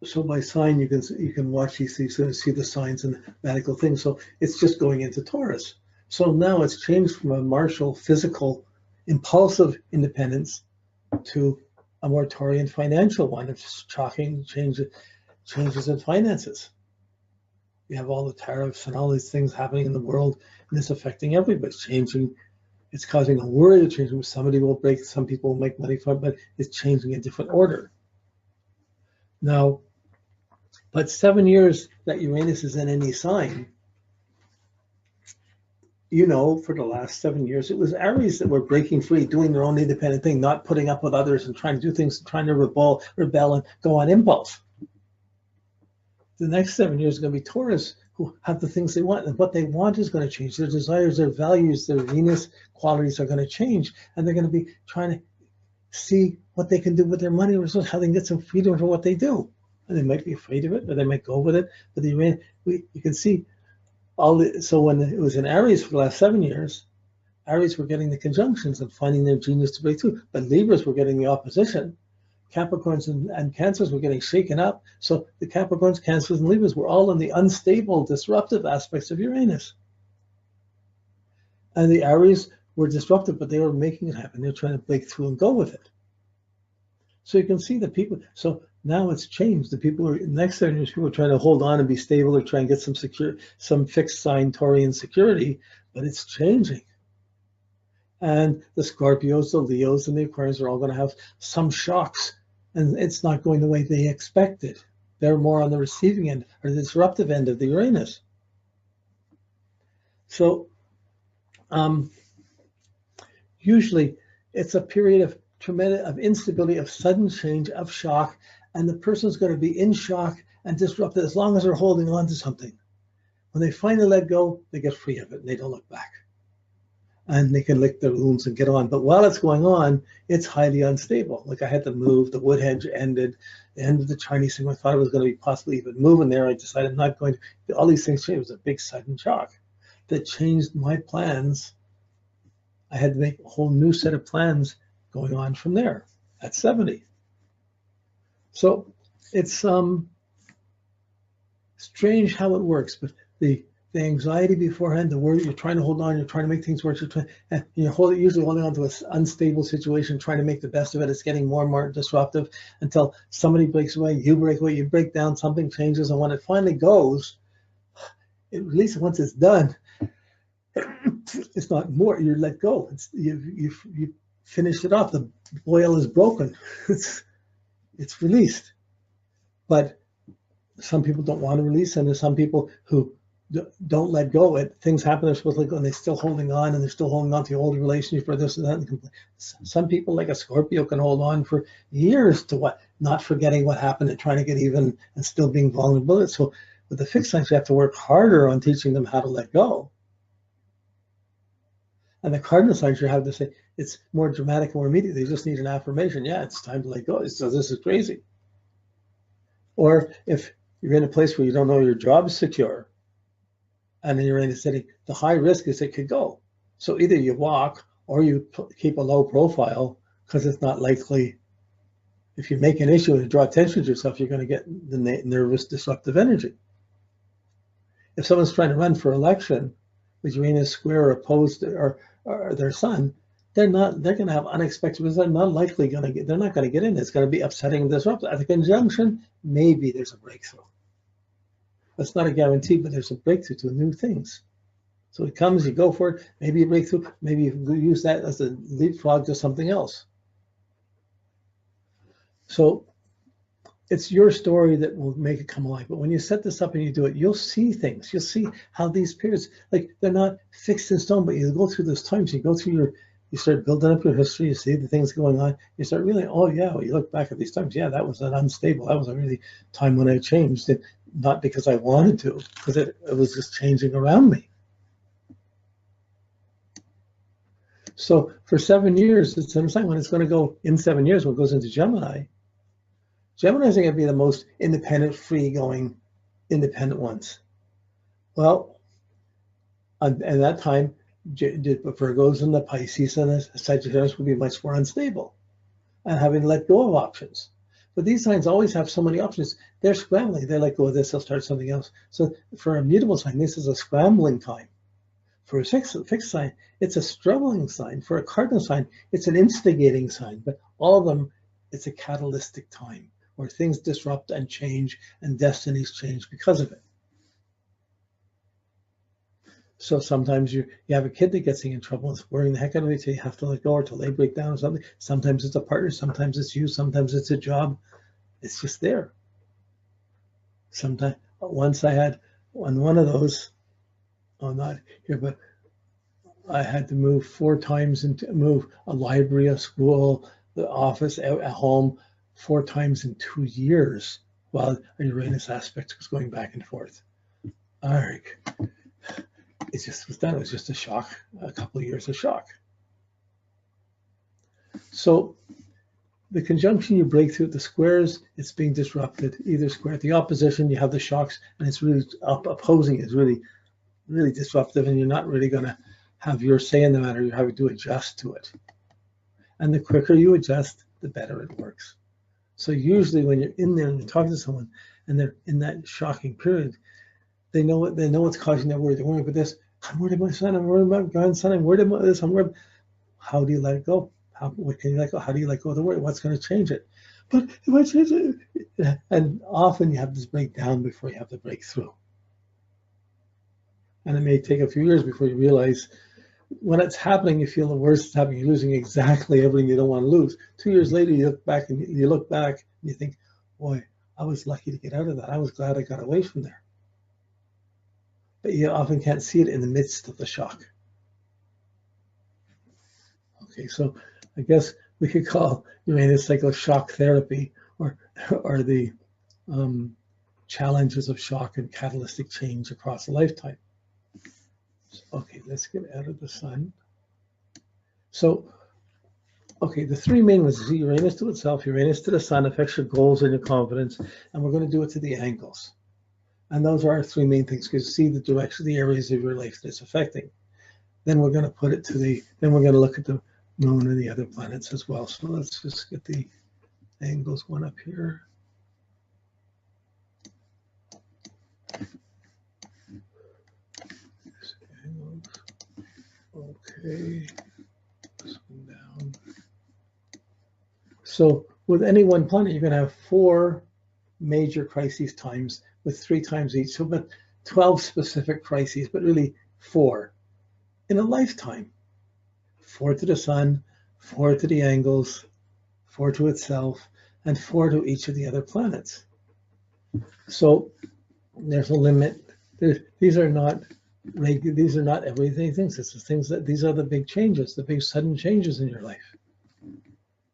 So by sign, you can watch these things and see the signs and medical things. So it's just going into Taurus. So now it's changed from a martial, physical, impulsive independence to a more Taurian financial one of shocking changes in finances. You have all the tariffs and all these things happening in the world, and it's affecting everybody. It's changing. It's causing a worry of changing. Somebody will break, some people will make money from it, but it's changing a different order. Now, but 7 years that Uranus is in any sign, you know, for the last 7 years, it was Aries that were breaking free, doing their own independent thing, not putting up with others and trying to do things, trying to rebel and go on impulse. The next 7 years is going to be Taurus, who have the things they want, and what they want is going to change. Their desires, their values, their Venus qualities are going to change, and they're going to be trying to see what they can do with their money, or how they can get some freedom for what they do. And they might be afraid of it, or they might go with it. But you can see so when it was in Aries for the last 7 years, Aries were getting the conjunctions and finding their genius to break through, but Libras were getting the opposition. Capricorns and Cancers were getting shaken up. So the Capricorns, Cancers, and Libras were all in the unstable, disruptive aspects of Uranus. And the Aries were disruptive, but they were making it happen. They're trying to break through and go with it. So you can see the people. So now it's changed. The people are next 7 years, people are trying to hold on and be stable or try and get some fixed sign Taurian security, but it's changing. And the Scorpios, the Leos, and the Aquarius are all going to have some shocks, and it's not going the way they expected. They're more on the receiving end or the disruptive end of the Uranus. So usually it's a period of tremendous instability, of sudden change, of shock, and the person's going to be in shock and disrupted as long as they're holding on to something. When they finally let go, they get free of it and they don't look back. And they can lick their wounds and get on. But while it's going on, it's highly unstable. Like I had to move, the wood hedge ended, the end of the Chinese thing, I thought it was going to be possibly even moving there. I decided I'm not going to, all these things changed. It was a big sudden shock that changed my plans. I had to make a whole new set of plans going on from there at 70. So it's strange how it works, but the anxiety beforehand, the worry, you're trying to hold on, you're trying to make things work, and you're usually holding on to an unstable situation, trying to make the best of it. It's getting more and more disruptive until somebody breaks away, you break down, something changes, and when it finally goes, at least once it's done, it's not more. You let go. You finished it off. The boil is broken. It's released. But some people don't want to release, and there's some people who don't let go. Things happen, they're supposed to let go, and they're still holding on, and they're still holding on to the old relationship for this and that. Some people, like a Scorpio, can hold on for years to not forgetting what happened and trying to get even and still being vulnerable. So with the fixed signs, you have to work harder on teaching them how to let go. And the cardinal signs, you have to say, it's more dramatic and more immediate. They just need an affirmation. Yeah, it's time to let go. So this is crazy. Or if you're in a place where you don't know your job is secure, and then you're in a city, the high risk is it could go. So either you walk or you keep a low profile, because it's not likely, if you make an issue and draw attention to yourself, you're going to get the nervous, disruptive energy. If someone's trying to run for election with Uranus square or opposed or their sun, they're going to have unexpected results. They're not likely going to get, they're not going to get in. It's going to be upsetting and disruptive. At the conjunction, maybe there's a breakthrough. That's not a guarantee, but there's a breakthrough to new things. So it comes, you go for it, maybe a breakthrough, maybe you use that as a leapfrog to something else. So it's your story that will make it come alive. But when you set this up and you do it, you'll see things. You'll see how these periods, like they're not fixed in stone, but you go through those times, you go through you start building up your history, you see the things going on, you start really, oh yeah, well, you look back at these times, yeah, that was an unstable, that was a really time when I changed it, not because I wanted to, because it was just changing around me. So for 7 years, it's when it's going to go in 7 years, when it goes into Gemini, Geminis are going to be the most independent, free-going, independent ones. Well, at that time, Virgos and the Pisces and the Sagittarius will be much more unstable and having let go of options. But these signs always have so many options. They're scrambling. They let go of this, they'll start something else. So for a mutable sign, this is a scrambling time. For a fixed sign, it's a struggling sign. For a cardinal sign, it's an instigating sign. But all of them, it's a catalytic time where things disrupt and change and destinies change because of it. So sometimes you have a kid that gets in trouble, it's worrying the heck out of you till you have to let go or till they break down or something. Sometimes it's a partner, sometimes it's you, sometimes it's a job. It's just there. Sometimes, once I had on one of those, I'm not here, but I had to move 4 times and move a library, a school, the office, at home 4 times in 2 years while a Uranus aspect was going back and forth. All right. It just was done. It was just a shock, a couple of years of shock. So the conjunction you break through, the squares, it's being disrupted. Either square, the opposition, you have the shocks, and it's really opposing is really, really disruptive, and you're not really going to have your say in the matter. You have to adjust to it. And the quicker you adjust, the better it works. So usually when you're in there and you're talking to someone and they're in that shocking period, they know what's causing their worry. They're worried about this. I'm worried about my son. I'm worried about my grandson. I'm worried about this. I'm worried. How do you let it go? What can you let go? How do you let go of the worry? What's going to change it? But if I change it, and often you have this breakdown before you have the breakthrough. And it may take a few years before you realize when it's happening, you feel the worst is happening. You're losing exactly everything you don't want to lose. 2 years later, you look back and you think, boy, I was lucky to get out of that. I was glad I got away from there. But you often can't see it in the midst of the shock. Okay, so I guess we could call Uranus cycle shock therapy, or the challenges of shock and catalytic change across a lifetime. Okay, let's get out of the sun. So, okay, the 3 main ones is Uranus to itself, Uranus to the sun affects your goals and your confidence, and we're going to do it to the angles. And those are our 3 main things, because see the direction, the areas of your life that it's affecting. Then we're going to put it to then we're going to look at the moon and the other planets as well. So let's just get the angles one up here. Okay, this one down. So with any one planet, you're going to have 4 major crises times with 3 times each. So about 12 specific crises, but really 4 in a lifetime. 4 to the sun, 4 to the angles, 4 to itself, and 4 to each of the other planets. So there's a limit. These are not everyday things. It's the things these are the big changes, the big sudden changes in your life.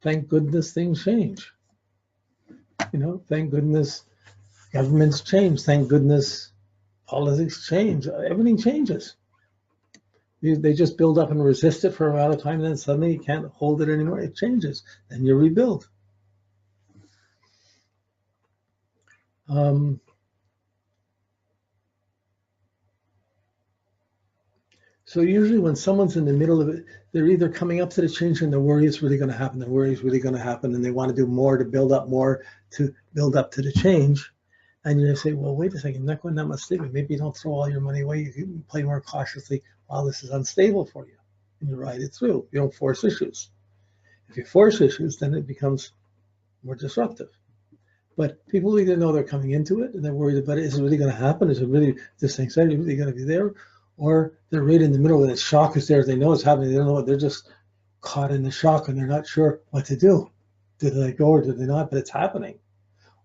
Thank goodness things change. Thank goodness governments change. Thank goodness politics change. Everything changes. They just build up and resist it for a while of time, and then suddenly you can't hold it anymore. It changes. Then you rebuild. So usually when someone's in the middle of it, they're either coming up to the change and the worry is really going to happen, the worry is really going to happen, and they want to do more to build up to the change. And you say, well, wait a second, you're not going that much sleeping. Maybe you don't throw all your money away. You can play more cautiously while this is unstable for you. And you ride it through. You don't force issues. If you force issues, then it becomes more disruptive. But people either know they're coming into it and they're worried about it. Is it really going to happen? Is it really this anxiety really going to be there? Or they're right in the middle when the shock is there. They know it's happening. They don't know what. They're just caught in the shock and they're not sure what to do. Did they go or did they not? But it's happening.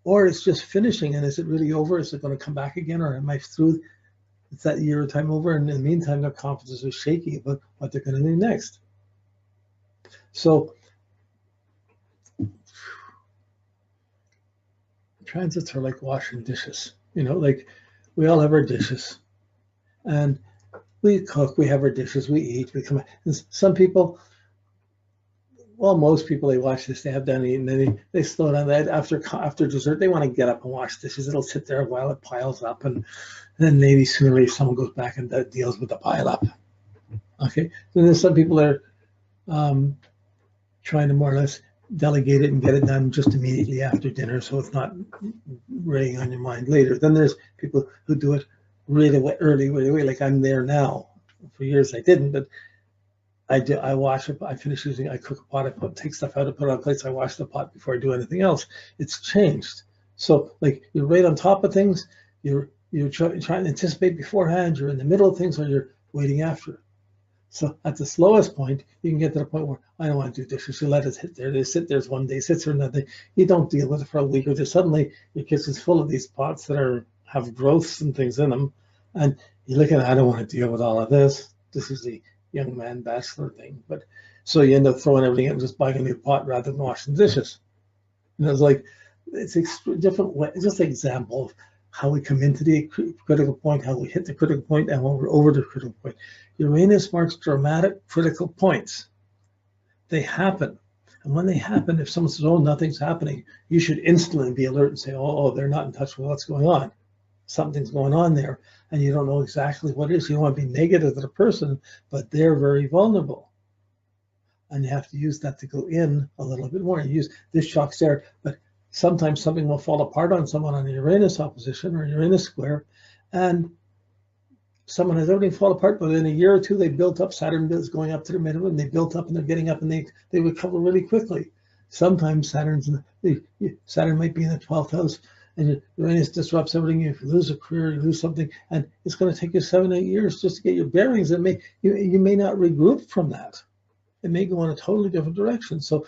Or it's just finishing, and is it really over? Is it going to come back again, or am I through? It's that year of time over, and in the meantime, their confidence is shaky about what they're going to do next. So transits are like washing dishes. Like we all have our dishes, and we cook, we have our dishes, we eat, we come. And some people, well, most people, they wash this, they have done eating, and then they slow down. That after dessert, they want to get up and wash dishes. It'll sit there while it piles up, and then maybe sooner or later someone goes back and deals with the pile up. Okay, then there's some people that are trying to more or less delegate it and get it done just immediately after dinner, so it's not weighing on your mind later. Then there's people who do it right away, early, right away, like I'm there now. For years I didn't, but I wash it, I finish using, I cook a pot, I take stuff out, I put it on plates, I wash the pot before I do anything else. It's changed. So like you're right on top of things, you're trying to anticipate beforehand, you're in the middle of things, or you're waiting after. So at the slowest point, you can get to the point where I don't want to do dishes. You let it sit there. They sit there one day, sits there another day. You don't deal with it for a week, or just suddenly your kitchen's full of these pots that have growths and things in them, and you're looking at, I don't want to deal with all of this. This is the young man bachelor thing, but so you end up throwing everything in and just buying a new pot rather than washing dishes. And it's like it's different way. It's just an example of how we come into the critical point, how we hit the critical point, and when we're over the critical point. Uranus marks dramatic critical points. They happen. And when they happen, if someone says, oh, nothing's happening, you should instantly be alert and say, oh, they're not in touch with what's going on. Something's going on there, and you don't know exactly what it is. You don't want to be negative to the person, but they're very vulnerable. And you have to use that to go in a little bit more. You use this shock's there, but sometimes something will fall apart on someone on a Uranus opposition or Uranus square, and someone has everything fall apart, but in a year or two, they built up. Saturn is going up to the middle, and they built up, and they're getting up, and they recover really quickly. Sometimes Saturn might be in the 12th house, and Uranus disrupts everything. You lose a career, you lose something, and it's going to take you 7-8 years just to get your bearings. And you may not regroup from that. It may go in a totally different direction. So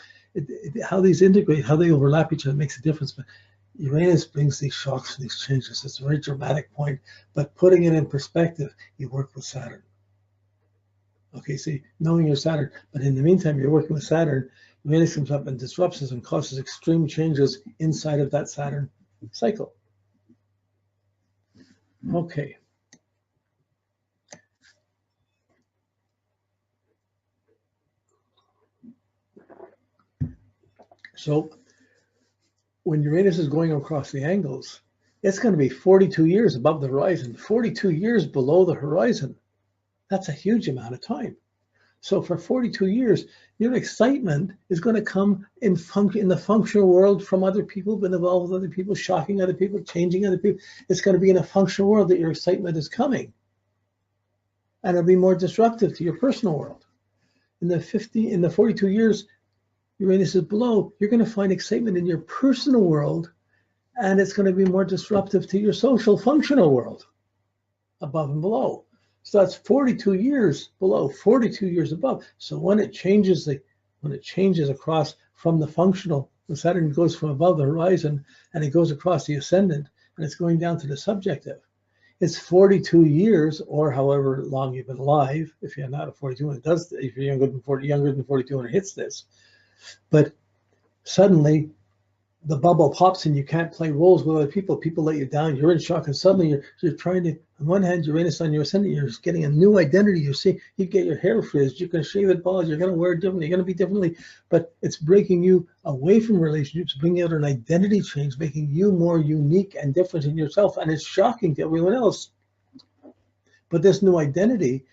how these integrate, how they overlap each other makes a difference. But Uranus brings these shocks and these changes. It's a very dramatic point, but putting it in perspective, you work with Saturn. Okay, see, knowing your Saturn, but in the meantime, you're working with Saturn, Uranus comes up and disrupts us and causes extreme changes inside of that Saturn cycle. Okay. So when Uranus is going across the angles, it's going to be 42 years above the horizon, 42 years below the horizon. That's a huge amount of time. So for 42 years, your excitement is going to come in the functional world from other people, been involved with other people, shocking other people, changing other people. It's going to be in a functional world that your excitement is coming. And it'll be more disruptive to your personal world. In the 42 years, Uranus is below, you're going to find excitement in your personal world, and it's going to be more disruptive to your social functional world, above and below. So that's 42 years below, 42 years above. So when it changes across from the functional, the Saturn goes from above the horizon and it goes across the ascendant, and it's going down to the subjective. It's 42 years, or however long you've been alive. If you're not at 42, and it does, if you're younger than 42 and it hits this. But suddenly the bubble pops and you can't play roles with other people. People let you down. You're in shock, and suddenly you're trying to, on one hand, Uranus on your ascendant, you're getting a new identity. You see, you get your hair frizzed, you can shave it bald, you're going to wear it differently, you're going to be differently, but it's breaking you away from relationships, bringing out an identity change, making you more unique and different in yourself, and it's shocking to everyone else. But this new identity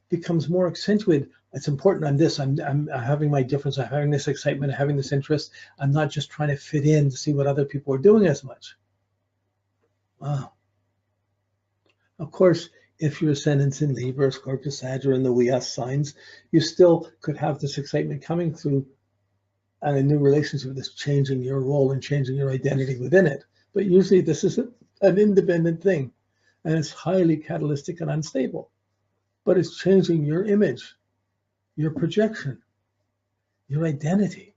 becomes more accentuated. It's important. I'm having my difference. I'm having this excitement. I'm having this interest. I'm not just trying to fit in to see what other people are doing as much. Wow. Of course, if your ascendant's in Libra, Scorpio, Sag, or in the wee us signs, you still could have this excitement coming through and a new relationship that's changing your role and changing your identity within it. But usually this is an independent thing, and it's highly catalytic and unstable. But it's changing your image, your projection, your identity.